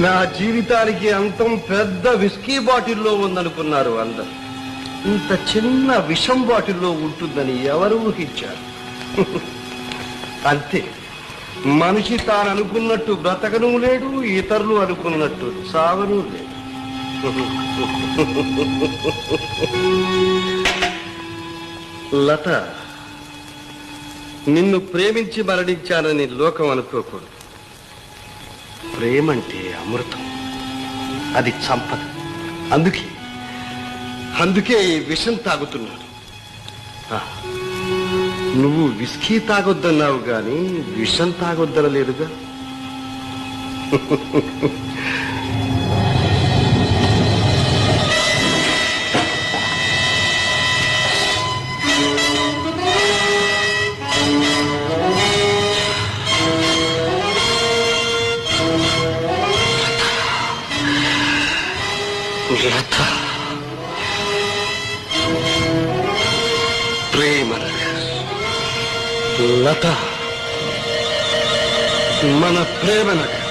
నా జీవితానికి అంతం పెద్ద విస్కీ బాటిల్లో ఉందనుకున్నారు అందరు. ఇంత చిన్న విషం బాటిల్లో ఉంటుందని ఎవరు ఊహించారు? అంతే, మనిషి తాను అనుకున్నట్టు బ్రతకను లేడు, ఇతరులు అనుకున్నట్టు సావను లేడు. లత, నిన్ను ప్రేమించి మరణించానని లోకం అనుకోకూడదు. ప్రేమంటే అమృతం, అది సంపద. అందుకే ఈ విషం తాగుతున్నాడు. నువ్వు విస్కీ తాగొద్దన్నావు గాని విషం తాగొద్దనలేదుగా. లత, ప్రేమ లత, మన ప్రేమ నగర్.